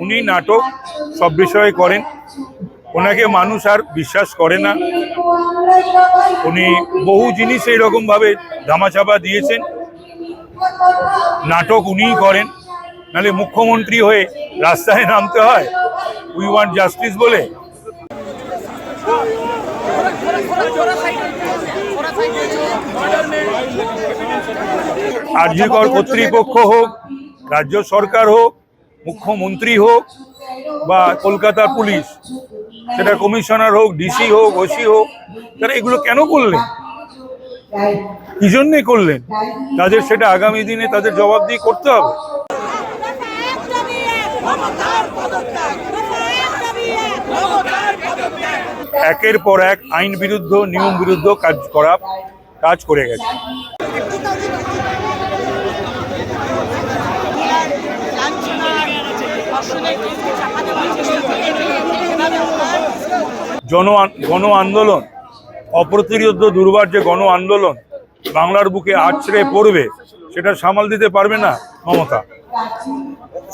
উনি নাটক সব বিষয়ে করেন। ওনাকে মানুষ আর বিশ্বাস করে না। উনি বহু জিনিস এইরকম ভাবে ধামাচাপা দিয়েছেন। নাটক উনিই করেন, নাহলে মুখ্যমন্ত্রী হয়ে রাস্তায় নামতে হয় উই ওয়ান্ট জাস্টিস বলে। আরজিকর কর্তৃপক্ষ হোক, রাজ্য সরকার হোক, মুখ্যমন্ত্রী হোক বা কলকাতার পুলিশ, সেটা কমিশনার হোক, ডিসি হোক, ওসি হোক, তারা এগুলো কেন করলেন, কি জন্যে করলেন? তাদের সেটা আগামী দিনে তাদের জবাবদিহি করতে হবে। একের পর এক আইন বিরুদ্ধ, নিয়ম বিরুদ্ধ কাজ করে গেছে। গণ আন্দোলন, অপ্রতিরোধ্য দুর্বার যে গণ আন্দোলন বাংলার বুকে আছড়ে পড়বে, সেটা সামাল দিতে পারবে না মমতা।